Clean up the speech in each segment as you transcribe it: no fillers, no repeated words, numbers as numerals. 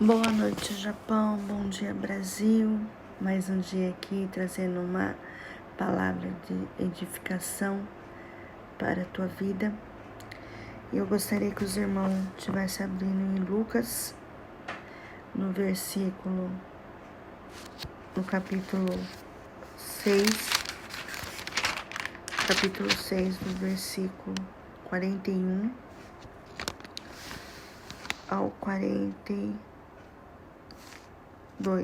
Boa noite, Japão. Bom dia, Brasil. Mais um dia aqui trazendo uma palavra de edificação para a tua vida. Eu gostaria que os irmãos estivessem abrindo em Lucas, no capítulo 6, do versículo 41 ao 42. Do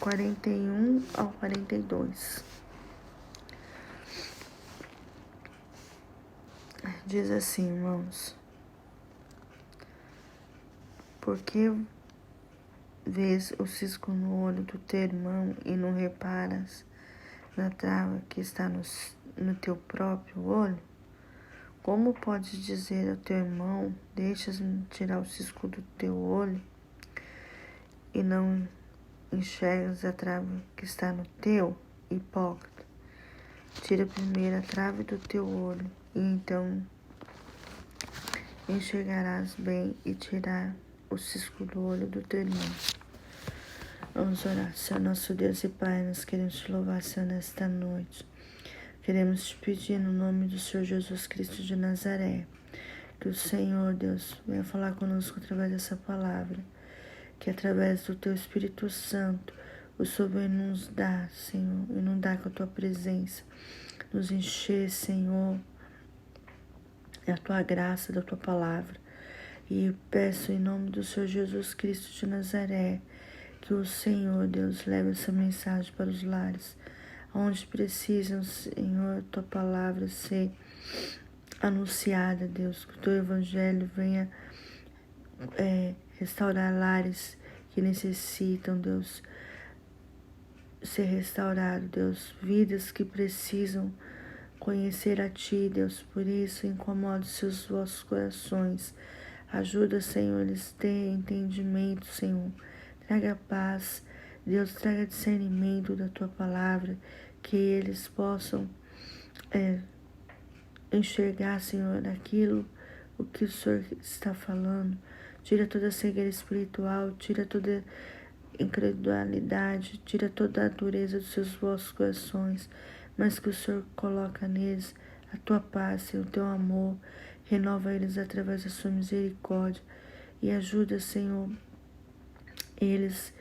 41 ao 42. Diz assim, irmãos: por que vês o cisco no olho do teu irmão e não reparas na trava que está no teu próprio olho? Como podes dizer ao teu irmão, deixas-me tirar o cisco do teu olho, e não enxergas a trava que está no teu? Hipócrita, tira primeiro a trave do teu olho, e então enxergarás bem e tirar o cisco do olho do teu irmão. Vamos orar. Senhor nosso Deus e Pai, nós queremos te louvar, Senhor, nesta noite. Queremos te pedir no nome do Senhor Jesus Cristo de Nazaré, que o Senhor, Deus, venha falar conosco através dessa palavra, que através do teu Espírito Santo, o Senhor venha nos dar, Senhor, inundar com a tua presença, nos encher, Senhor, da tua graça, da tua palavra. E peço em nome do Senhor Jesus Cristo de Nazaré, que o Senhor, Deus, leve essa mensagem para os lares, onde precisam, Senhor, tua palavra ser anunciada, Deus, que o teu evangelho venha restaurar lares que necessitam, Deus, ser restaurado, Deus, vidas que precisam conhecer a Ti, Deus. Por isso, incomoda os seus vossos corações. Ajuda, Senhor, eles terem entendimento, Senhor. Traga paz, Deus, traga discernimento da Tua palavra, que eles possam enxergar, Senhor, aquilo, o que o Senhor está falando. Tira toda a cegueira espiritual, tira toda incredulidade, tira toda a dureza dos seus vossos corações, mas que o Senhor coloca neles a tua paz, Senhor, o teu amor, renova eles através da sua misericórdia e ajuda, Senhor, eles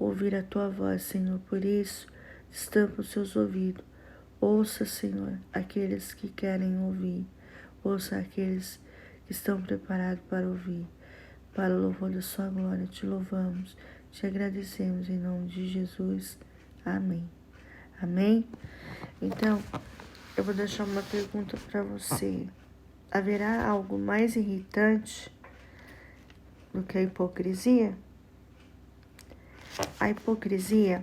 a ouvir a tua voz, Senhor. Por isso, estampa os seus ouvidos, ouça, Senhor, aqueles que querem ouvir, ouça aqueles que estão preparados para ouvir. Para o louvor da sua glória, te louvamos, te agradecemos em nome de Jesus. Amém. Amém? Então, eu vou deixar uma pergunta para você. Haverá algo mais irritante do que a hipocrisia? A hipocrisia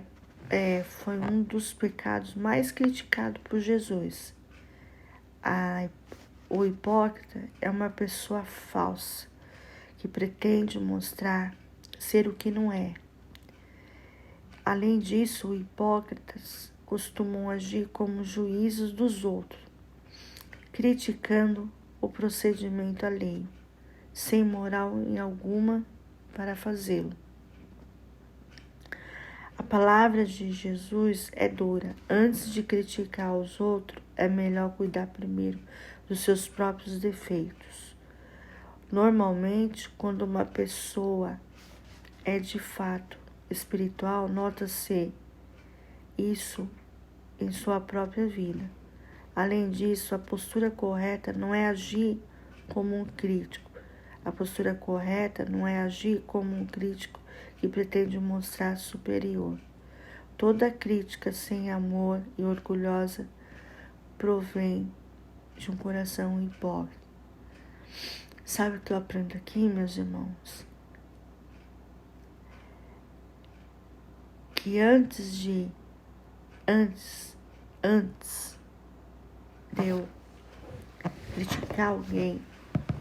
foi um dos pecados mais criticados por Jesus. O hipócrita é uma pessoa falsa, que pretende mostrar ser o que não é. Além disso, os hipócritas costumam agir como juízes dos outros, criticando o procedimento alheio, sem moral em alguma para fazê-lo. A palavra de Jesus é dura. Antes de criticar os outros, é melhor cuidar primeiro dos seus próprios defeitos. Normalmente, quando uma pessoa é de fato espiritual, nota-se isso em sua própria vida. Além disso, a postura correta não é agir como um crítico. A postura correta não é agir como um crítico que pretende mostrar superior. Toda crítica sem amor e orgulhosa provém de um coração hipócrita. Sabe o que eu aprendo aqui, meus irmãos? Que antes de eu criticar alguém,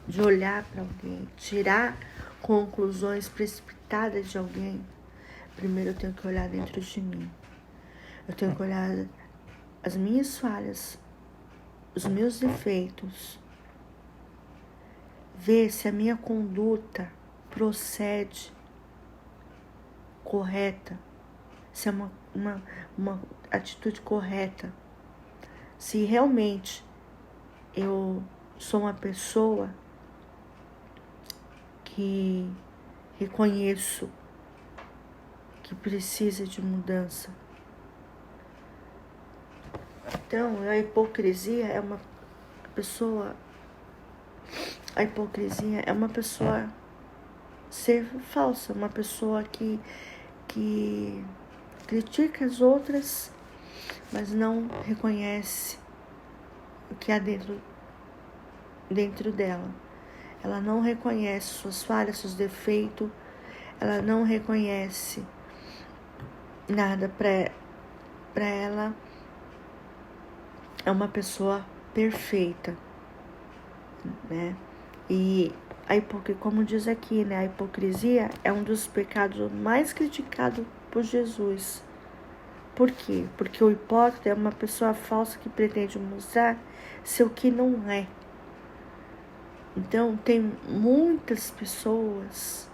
de olhar para alguém, tirar conclusões precipitadas de alguém, primeiro eu tenho que olhar dentro de mim. Eu tenho que olhar as minhas falhas, os meus defeitos, ver se a minha conduta procede correta, se é uma atitude correta, se realmente eu sou uma pessoa que reconheço que precisa de mudança. Então, a hipocrisia é uma pessoa ser falsa, uma pessoa que critica as outras, mas não reconhece o que há dentro dela. Ela não reconhece suas falhas, seus defeitos, ela não reconhece nada para ela. É uma pessoa perfeita, né? E como diz aqui, né? A hipocrisia é um dos pecados mais criticados por Jesus. Por quê? Porque o hipócrita é uma pessoa falsa que pretende mostrar ser o que não é. Então, tem muitas pessoas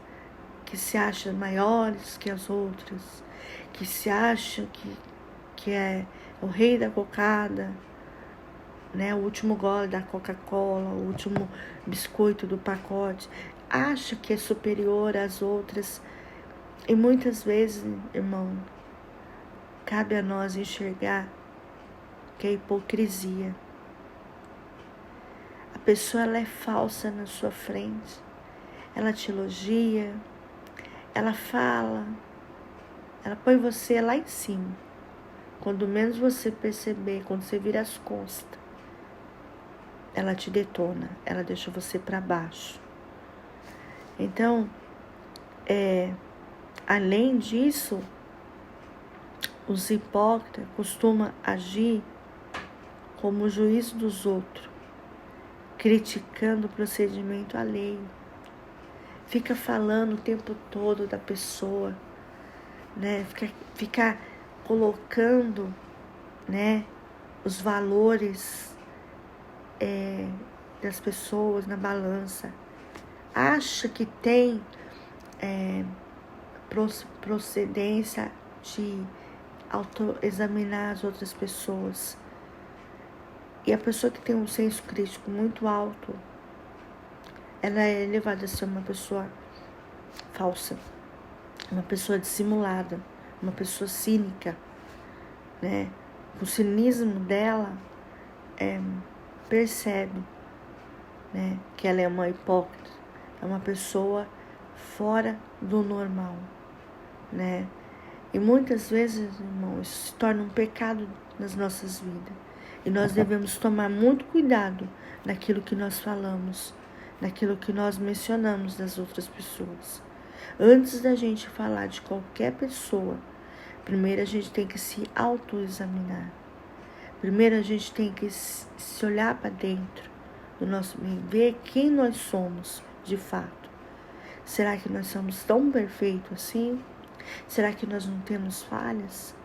que se acham maiores que as outras, que se acham que é o rei da cocada, né? O último gole da Coca-Cola, o último biscoito do pacote, acha que é superior às outras. E muitas vezes, irmão, cabe a nós enxergar que é hipocrisia. A pessoa, ela é falsa na sua frente. Ela te elogia, ela fala, ela põe você lá em cima. Quando menos você perceber, quando você vira as costas, ela te detona, ela deixa você para baixo. Então, além disso, os hipócritas costumam agir como o juiz dos outros, criticando o procedimento alheio. Fica falando o tempo todo da pessoa, né? Fica colocando, né, os valores das pessoas na balança. Acha que tem procedência de autoexaminar as outras pessoas. E a pessoa que tem um senso crítico muito alto, ela é levada a ser uma pessoa falsa, uma pessoa dissimulada, uma pessoa cínica, né? O cinismo dela percebe, né, que ela é uma hipócrita, é uma pessoa fora do normal, né? E muitas vezes, irmãos, isso se torna um pecado nas nossas vidas. E nós devemos tomar muito cuidado naquilo que nós falamos, naquilo que nós mencionamos das outras pessoas. Antes da gente falar de qualquer pessoa, primeiro a gente tem que se autoexaminar. Primeiro a gente tem que se olhar para dentro do nosso meio, ver quem nós somos de fato. Será que nós somos tão perfeitos assim? Será que nós não temos falhas?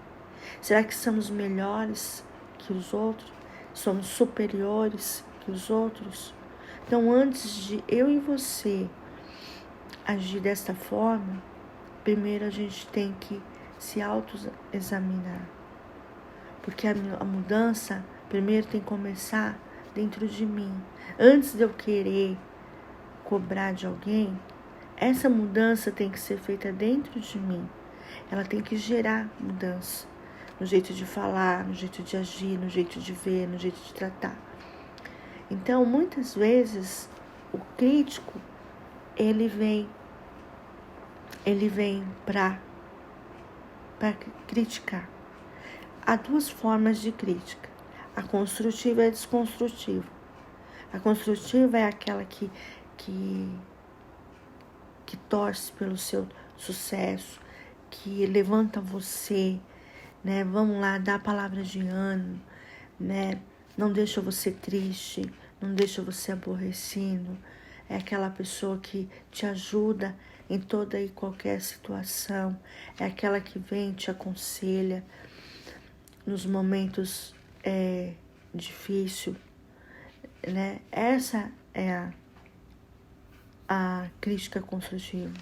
Será que somos melhores que os outros? Somos superiores que os outros? Então, antes de eu e você agir desta forma, primeiro a gente tem que se autoexaminar. Porque a mudança primeiro tem que começar dentro de mim. Antes de eu querer cobrar de alguém, essa mudança tem que ser feita dentro de mim. Ela tem que gerar mudança. No jeito de falar, no jeito de agir, no jeito de ver, no jeito de tratar. Então, muitas vezes, o crítico, ele vem para criticar. Há duas formas de crítica. A construtiva e a desconstrutiva. A construtiva é aquela que torce pelo seu sucesso, que levanta você, né? Vamos lá, dá palavras de ânimo, né? Não deixa você triste, não deixa você aborrecido. É aquela pessoa que te ajuda em toda e qualquer situação. É aquela que vem e te aconselha nos momentos difíceis, né? Essa é a crítica construtiva.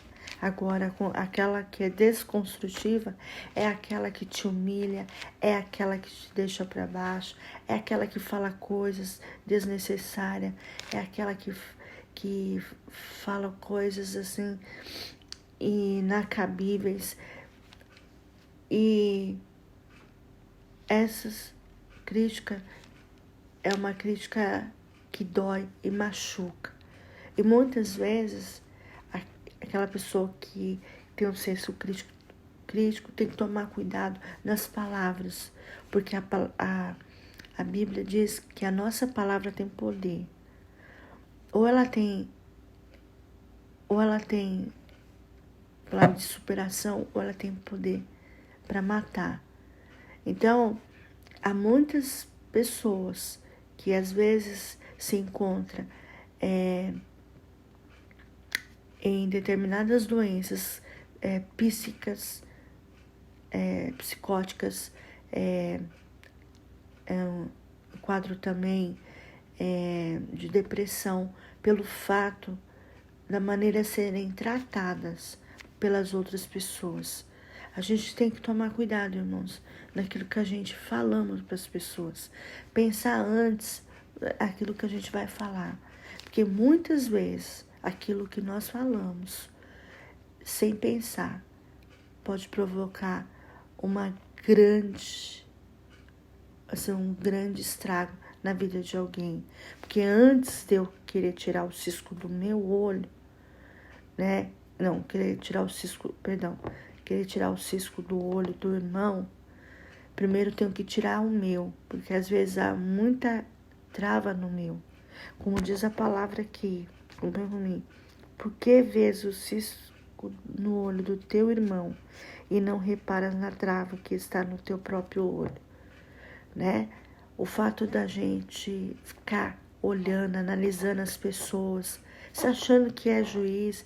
Agora, aquela que é desconstrutiva é aquela que te humilha, é aquela que te deixa para baixo, é aquela que fala coisas desnecessárias, é aquela que fala coisas assim inacabíveis. E essas críticas é uma crítica que dói e machuca. E muitas vezes aquela pessoa que tem um senso crítico tem que tomar cuidado nas palavras, porque a Bíblia diz que a nossa palavra tem poder. Ou ela tem palavra de superação, ou ela tem poder para matar. Então, há muitas pessoas que às vezes se encontram em determinadas doenças psíquicas, psicóticas, um quadro também de depressão, pelo fato da maneira serem tratadas pelas outras pessoas. A gente tem que tomar cuidado, irmãos, naquilo que a gente falamos para as pessoas. Pensar antes aquilo que a gente vai falar. Porque muitas vezes aquilo que nós falamos, sem pensar, pode provocar um grande estrago na vida de alguém. Porque antes de eu querer tirar o cisco do meu olho, né? Não, querer tirar o cisco do olho do irmão, primeiro eu tenho que tirar o meu, porque às vezes há muita trava no meu. Como diz a palavra aqui, por que vês o cisco no olho do teu irmão e não reparas na trava que está no teu próprio olho, né? O fato da gente ficar olhando, analisando as pessoas, se achando que é juiz,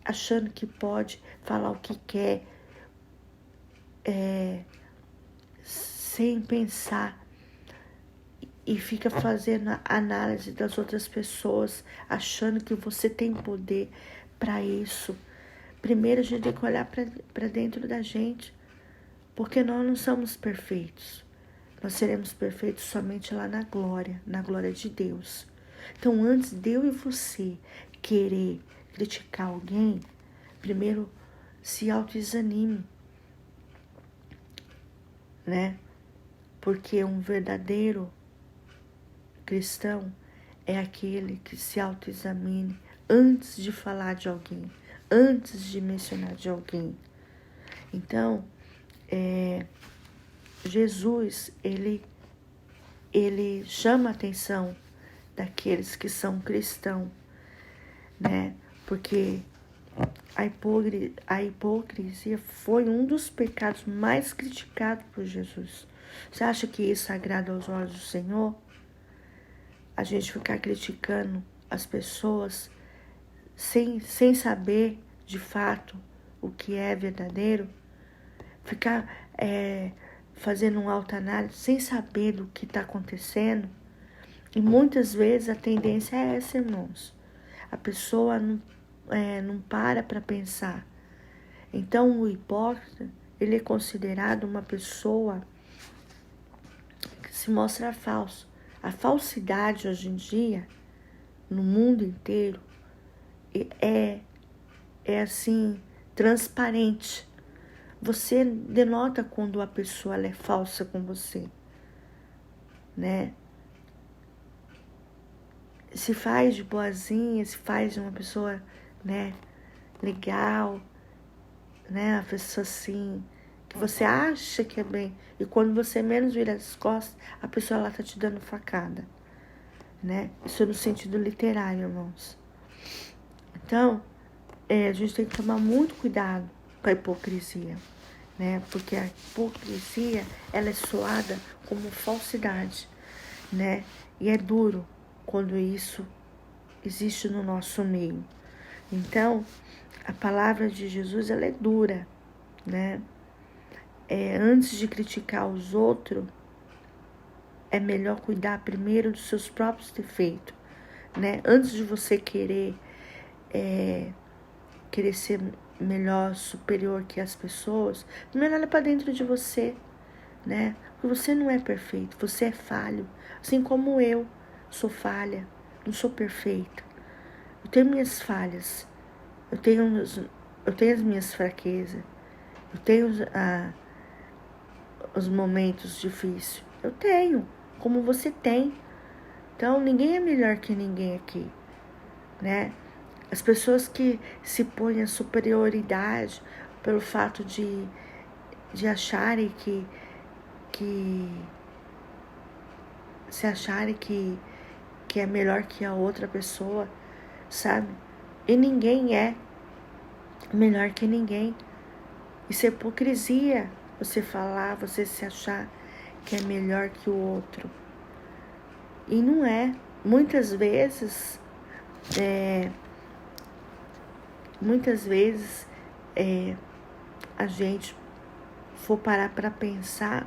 achando que pode falar o que quer, sem pensar, e fica fazendo a análise das outras pessoas, achando que você tem poder para isso. Primeiro a gente tem que olhar para dentro da gente, porque nós não somos perfeitos. Nós seremos perfeitos somente lá na glória de Deus. Então, antes de eu e você querer criticar alguém, primeiro se autoexamine, né? Porque um verdadeiro cristão é aquele que se autoexamine antes de falar de alguém, antes de mencionar de alguém. Então, Jesus, ele chama a atenção daqueles que são cristãos, né? Porque a hipocrisia foi um dos pecados mais criticados por Jesus. Você acha que isso agrada aos olhos do Senhor? A gente ficar criticando as pessoas sem saber de fato o que é verdadeiro? Ficar fazendo uma autoanálise sem saber do que está acontecendo? E muitas vezes a tendência é essa, irmãos. A pessoa não para pensar. Então, o hipócrita, ele é considerado uma pessoa que se mostra falso. A falsidade hoje em dia, no mundo inteiro, é assim, transparente. Você denota quando a pessoa é falsa com você, né? Se faz de boazinha, se faz de uma pessoa, né, legal, né, uma pessoa assim, que você acha que é bem, e quando você menos vira as costas, a pessoa lá tá te dando facada, né? Isso no sentido literário, irmãos. Então, a gente tem que tomar muito cuidado com a hipocrisia, né? Porque a hipocrisia, ela é soada como falsidade, né? E é duro quando isso existe no nosso meio. Então, a palavra de Jesus, ela é dura, né? Antes de criticar os outros, é melhor cuidar primeiro dos seus próprios defeitos, né? Antes de você querer querer ser melhor, superior que as pessoas, primeiro olha para dentro de você, né? Porque você não é perfeito, você é falho, assim como eu sou falha, não sou perfeita. Eu tenho minhas falhas, eu tenho as minhas fraquezas, eu tenho os momentos difíceis, eu tenho, como você tem. Então ninguém é melhor que ninguém aqui, né? As pessoas que se põem a superioridade pelo fato de acharem que se acharem que é melhor que a outra pessoa, sabe? E ninguém é melhor que ninguém. Isso é hipocrisia, você falar, você se achar que é melhor que o outro. E não é. Muitas vezes a gente for parar para pensar,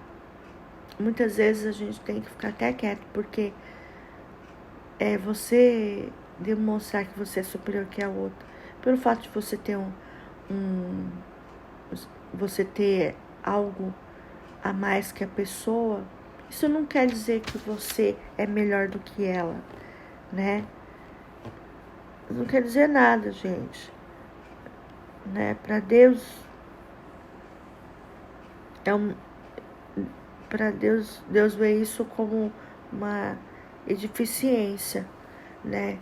muitas vezes a gente tem que ficar até quieto, porque você demonstrar que você é superior que a outra, pelo fato de você ter você ter algo a mais que a pessoa, isso não quer dizer que você é melhor do que ela, né? Não quer dizer nada, gente, né? Para Deus Deus vê isso como uma deficiência, né?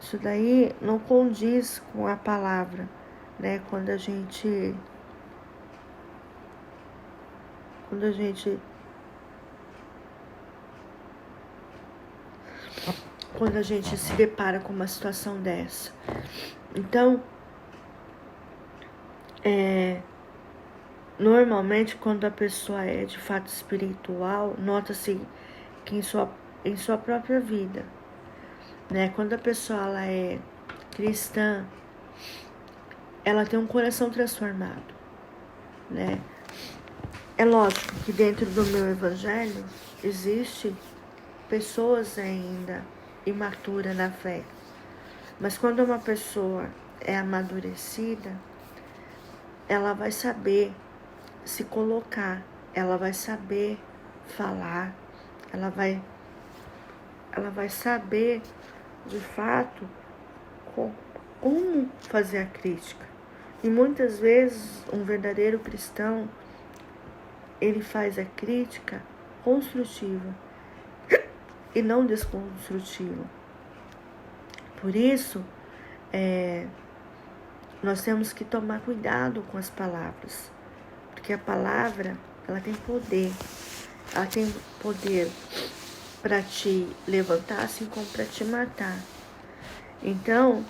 Isso daí não condiz com a palavra, né? Quando a gente se depara com uma situação dessa. Então, normalmente quando a pessoa é de fato espiritual, nota-se que em sua própria vida, né? Quando a pessoa ela é cristã, ela tem um coração transformado, né? É lógico que dentro do meu evangelho existe pessoas ainda imaturas na fé, mas quando uma pessoa é amadurecida, ela vai saber se colocar, ela vai saber falar, ela vai saber de fato como fazer a crítica. E muitas vezes um verdadeiro cristão, ele faz a crítica construtiva e não desconstrutiva. Por isso, nós temos que tomar cuidado com as palavras, porque a palavra, ela tem poder. Ela tem poder para te levantar, assim como para te matar. Então,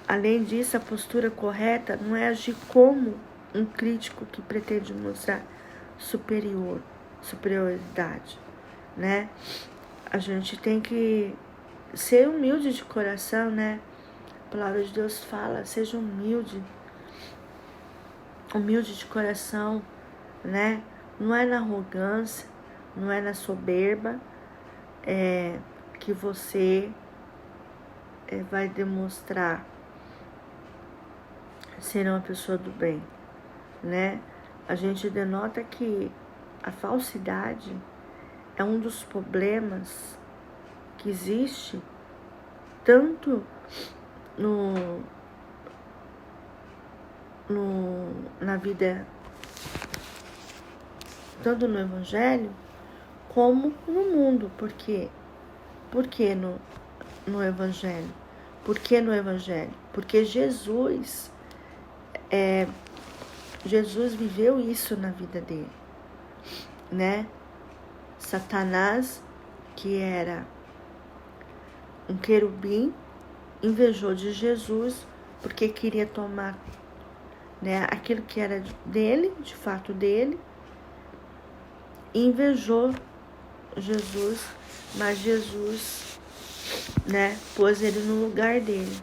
além disso, a postura correta não é agir como um crítico que pretende mostrar superioridade, né? A gente tem que ser humilde de coração, né? A palavra de Deus fala, seja humilde de coração, né? Não é na arrogância, não é na soberba que você vai demonstrar ser uma pessoa do bem, né? A gente denota que a falsidade é um dos problemas que existe tanto na vida, tanto no evangelho como no mundo. Por quê? Por que no evangelho? Por que no evangelho? Porque Jesus viveu isso na vida dele, né? Satanás, que era um querubim, invejou de Jesus porque queria tomar, né, aquilo que era dele, de fato dele, e invejou Jesus, mas Jesus, né, pôs ele no lugar dele.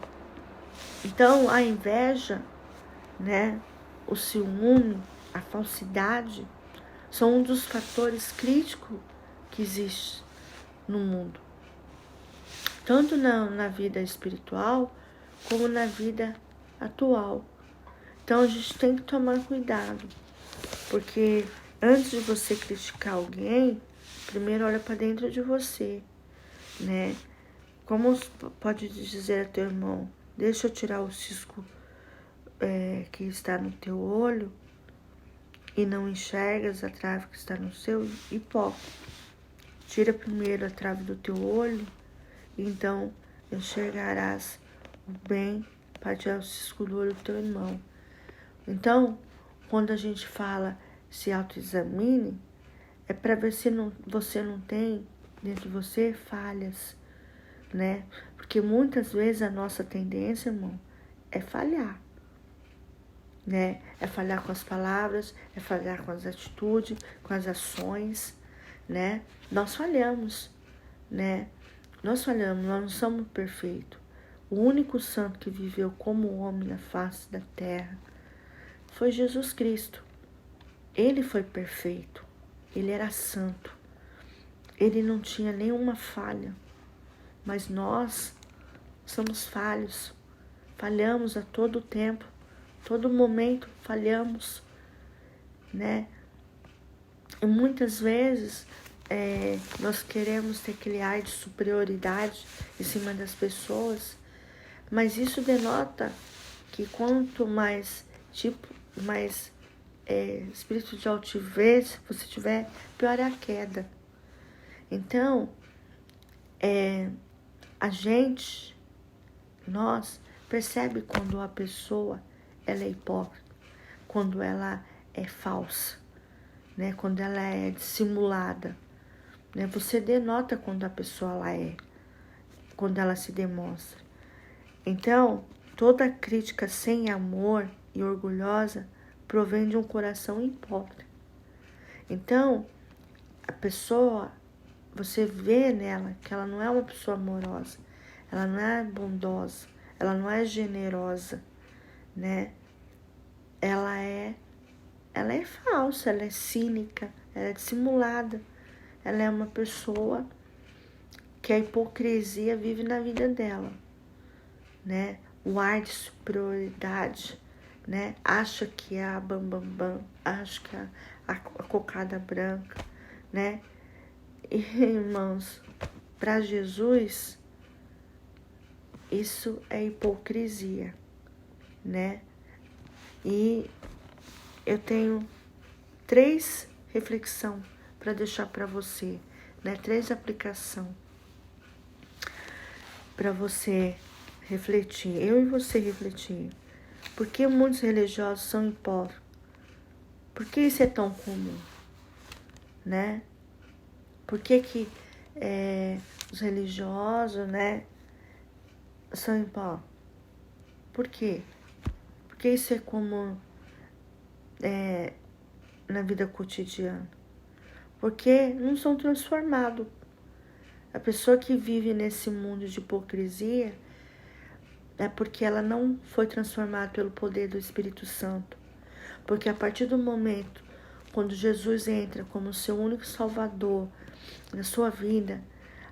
Então, a inveja, né, o ciúme, a falsidade, são um dos fatores críticos que existe no mundo. Tanto na vida espiritual, como na vida atual. Então a gente tem que tomar cuidado, porque antes de você criticar alguém, primeiro olha para dentro de você, né? Como pode dizer a teu irmão, deixa eu tirar o cisco que está no teu olho e não enxergas a trave que está no seu hipócrita. Tira primeiro a trave do teu olho, e então enxergarás o bem para tirar o cisco do olho do teu irmão. Então, quando a gente fala se autoexamine, é para ver se você não tem dentro de você falhas, né? Porque muitas vezes a nossa tendência, irmão, é falhar, né? É falhar com as palavras, é falhar com as atitudes, com as ações, né? Nós falhamos, né? Nós falhamos, nós não somos perfeitos. O único santo que viveu como homem na face da terra foi Jesus Cristo. Ele foi perfeito, ele era santo, ele não tinha nenhuma falha, mas nós somos falhos, falhamos a todo tempo, todo momento falhamos, né? E muitas vezes nós queremos ter aquele ar de superioridade em cima das pessoas, mas isso denota que quanto mais espírito de altivez você tiver, pior é a queda. Então, nós percebe quando a pessoa ela é hipócrita, quando ela é falsa, né? Quando ela é dissimulada, né? Você denota quando a pessoa quando ela se demonstra. Então, toda crítica sem amor e orgulhosa provém de um coração hipócrita. Então, a pessoa, você vê nela que ela não é uma pessoa amorosa, ela não é bondosa, ela não é generosa, né? Ela é falsa, ela é cínica, ela é dissimulada, ela é uma pessoa que a hipocrisia vive na vida dela, né? O ar de superioridade, né? Acha que é a bambambam, acha que é a cocada branca, né? E, irmãos, para Jesus, isso é hipocrisia, né? E eu tenho 3 reflexões para deixar para você, né? 3 aplicações para você refletir, eu e você refletir. Por que muitos religiosos são hipócritas? Por que isso é tão comum, né? Por que os religiosos, né, são hipócritas? Por quê? Porque isso é comum na vida cotidiana. Porque não são transformados. A pessoa que vive nesse mundo de hipocrisia é porque ela não foi transformada pelo poder do Espírito Santo. Porque a partir do momento quando Jesus entra como seu único salvador na sua vida,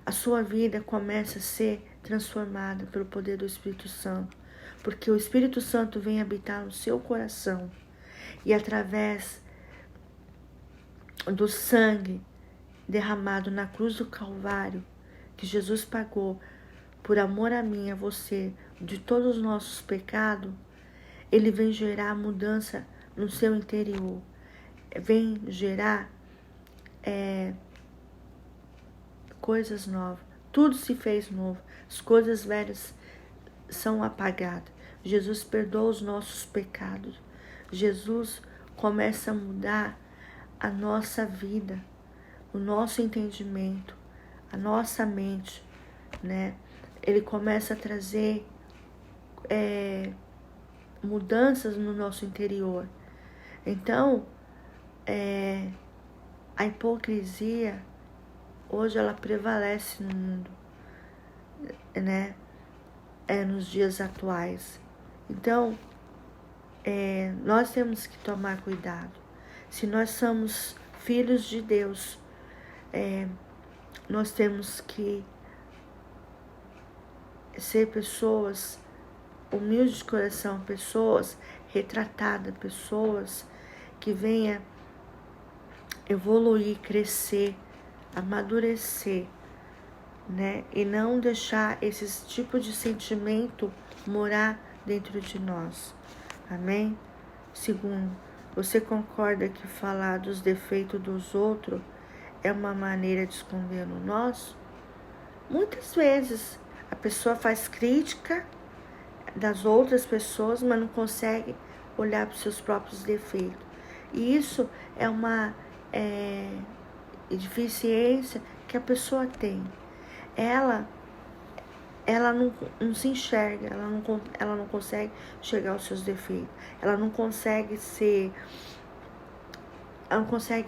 a sua vida começa a ser transformada pelo poder do Espírito Santo. Porque o Espírito Santo vem habitar no seu coração. E através do sangue derramado na cruz do Calvário, que Jesus pagou por amor a mim e a você, de todos os nossos pecados, ele vem gerar mudança no seu interior, vem gerar coisas novas. Tudo se fez novo, as coisas velhas são apagadas. Jesus perdoa os nossos pecados. Jesus começa a mudar a nossa vida, o nosso entendimento, a nossa mente, né? Ele começa a trazer mudanças no nosso interior. Então, a hipocrisia, hoje ela prevalece no mundo, né? Nos dias atuais. Então, nós temos que tomar cuidado. Se nós somos filhos de Deus, nós temos que ser pessoas humilde de coração, pessoas retratadas, pessoas que venham evoluir, crescer, amadurecer, né? E não deixar esse tipo de sentimento morar dentro de nós. Amém? Segundo, você concorda que falar dos defeitos dos outros é uma maneira de esconder o nosso? Muitas vezes a pessoa faz crítica das outras pessoas, mas não consegue olhar para os seus próprios defeitos. E isso é uma deficiência que a pessoa tem. Ela não se enxerga, ela não consegue chegar aos seus defeitos, ela não consegue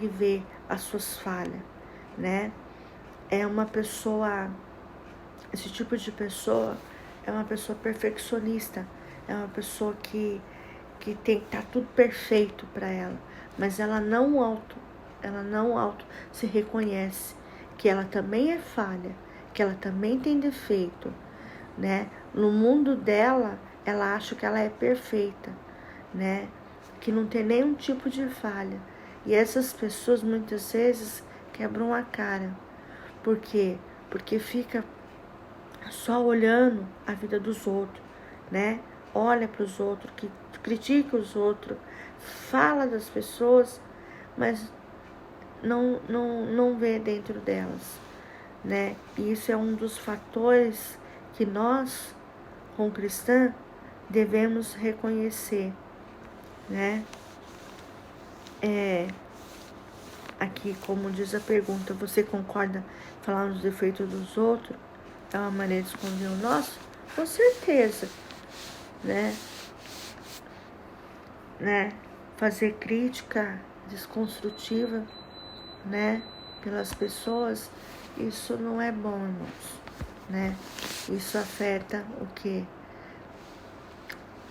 ver as suas falhas, né? É uma pessoa, esse tipo de pessoa é uma pessoa perfeccionista, é uma pessoa que tem que estar tudo perfeito para ela, mas ela não auto se reconhece que ela também é falha, que ela também tem defeito, né? No mundo dela, ela acha que ela é perfeita, né? Que não tem nenhum tipo de falha. E essas pessoas muitas vezes quebram a cara. Por quê? Porque fica só olhando a vida dos outros, né? Olha para os outros, que critica os outros, fala das pessoas, mas não vê dentro delas, né? E isso é um dos fatores que nós, como cristã, devemos reconhecer, né? Aqui, como diz a pergunta, você concorda falar nos defeitos dos outros é uma maneira de esconder o nosso? Com certeza, né? Fazer crítica desconstrutiva, né, pelas pessoas, isso não é bom, irmãos, né? Isso afeta o quê?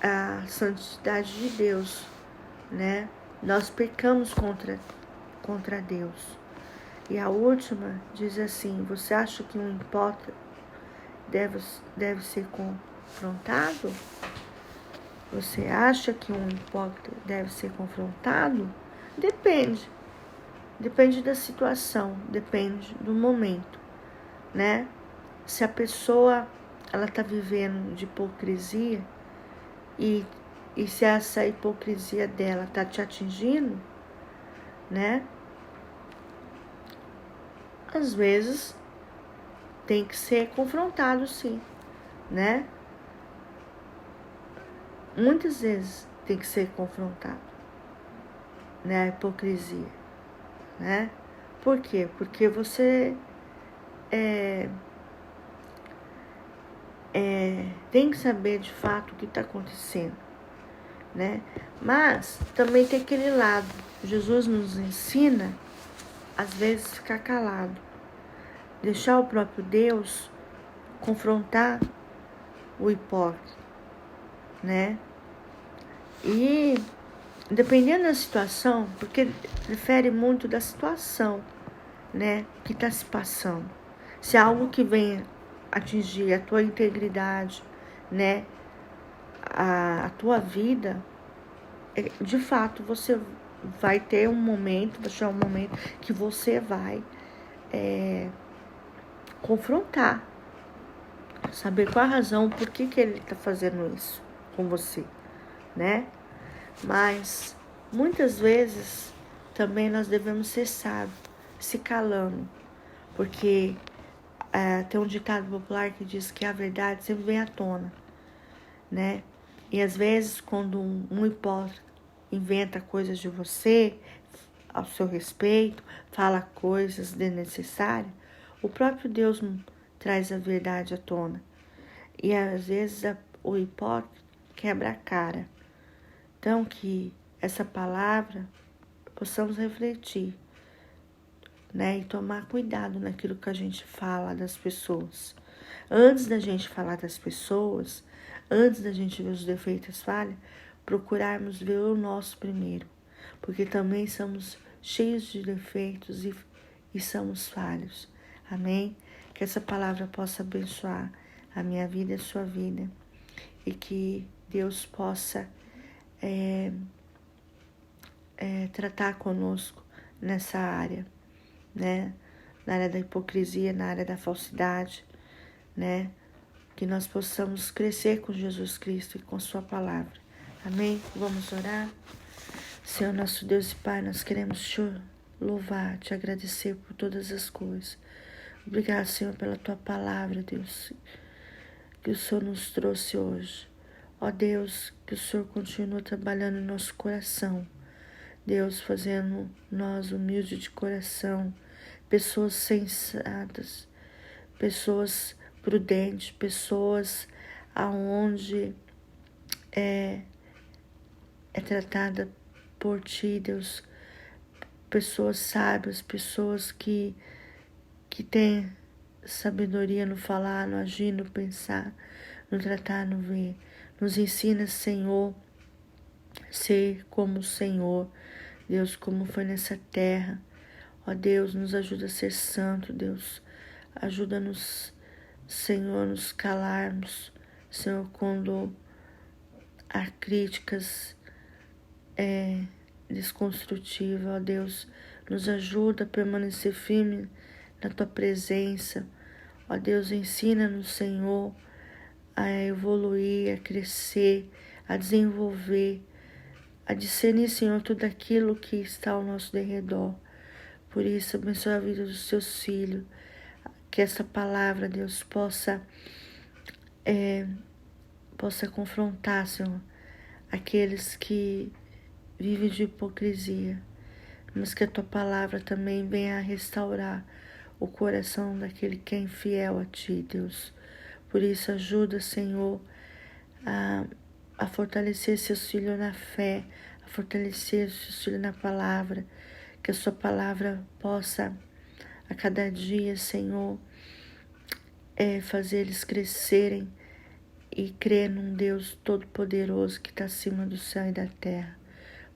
A santidade de Deus, né? Nós pecamos contra Deus. E a última diz assim: você acha que um hipócrita deve ser confrontado? Você acha que um hipócrita deve ser confrontado? Depende. Depende da situação, depende do momento, né? Se a pessoa ela tá vivendo de hipocrisia e se essa hipocrisia dela tá te atingindo, né? Às vezes tem que ser confrontado, sim, né? Muitas vezes tem que ser confrontado, né? A hipocrisia, né? Por quê? Porque você tem que saber de fato o que está acontecendo, né? Mas também tem aquele lado. Jesus nos ensina, às vezes, ficar calado, deixar o próprio Deus confrontar o hipócrita, né? E dependendo da situação, porque difere muito da situação, né, que está se passando. Se é algo que vem atingir a tua integridade, né, a tua vida, de fato você vai ter um momento, vai chegar um momento que você vai confrontar, saber qual a razão, por que ele está fazendo isso com você, né? Mas muitas vezes também nós devemos ser sábios, se calando, porque tem um ditado popular que diz que a verdade sempre vem à tona, né? E às vezes quando um hipócrita inventa coisas de você, ao seu respeito, fala coisas desnecessárias, o próprio Deus traz a verdade à tona. E às vezes o hipócrita quebra a cara. Então que essa palavra possamos refletir, né? E tomar cuidado naquilo que a gente fala das pessoas. Antes da gente falar das pessoas, antes da gente ver os defeitos e as falhas, procurarmos ver o nosso primeiro. Porque também somos cheios de defeitos e somos falhos. Amém? Que essa palavra possa abençoar a minha vida e a sua vida. e que Deus possa tratar conosco nessa área, né? Na área da hipocrisia, na área da falsidade, né? Que nós possamos crescer com Jesus Cristo e com sua palavra. Amém? Vamos orar? Senhor nosso Deus e Pai, nós queremos te louvar, te agradecer por todas as coisas. Obrigado, Senhor, pela tua palavra, Deus, que o Senhor nos trouxe hoje. Ó Deus, que o Senhor continue trabalhando em nosso coração. Deus, fazendo nós humildes de coração, pessoas sensatas, pessoas prudentes, pessoas aonde é tratada por Ti, Deus, pessoas sábias, pessoas que têm sabedoria no falar, no agir, no pensar, no tratar, no ver. Nos ensina, Senhor, ser como o Senhor, Deus, como foi nessa terra. Ó Deus, nos ajuda a ser santo, Deus. Ajuda-nos, Senhor, nos calarmos, Senhor, quando há críticas desconstrutivas. Ó Deus, nos ajuda a permanecer firme na Tua presença. Ó Deus, ensina-nos, Senhor, a evoluir, a crescer, a desenvolver, a discernir, Senhor, tudo aquilo que está ao nosso derredor. Por isso, abençoa a vida dos Teus filhos, que essa palavra, Deus, possa confrontar, Senhor, aqueles que vivem de hipocrisia, mas que a Tua palavra também venha a restaurar o coração daquele que é infiel a Ti, Deus. Por isso, ajuda, Senhor, a fortalecer seus filhos na fé, a fortalecer seus filhos na palavra, que a Sua palavra possa, a cada dia, Senhor, fazer eles crescerem e crer num Deus todo-poderoso que está acima do céu e da terra.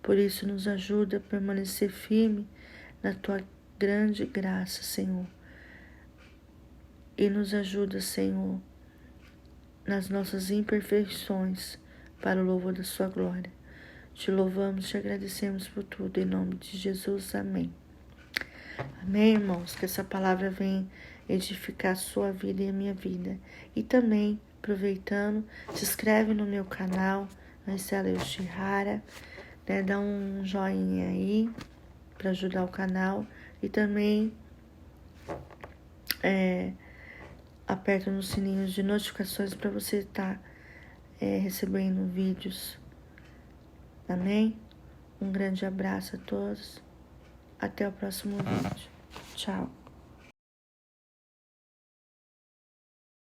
Por isso, nos ajuda a permanecer firme na Tua grande graça, Senhor. E nos ajuda, Senhor, nas nossas imperfeições, para o louvor da Sua glória. Te louvamos, te agradecemos por tudo, em nome de Jesus, amém. Amém, irmãos, que essa palavra venha edificar a sua vida e a minha vida. E também, aproveitando, se inscreve no meu canal, Marcela Yoshihara, né, dá um joinha aí, para ajudar o canal. E também, aperta nos sininhos de notificações para você estar recebendo vídeos. Amém? Um grande abraço a todos. Até o próximo vídeo. Tchau.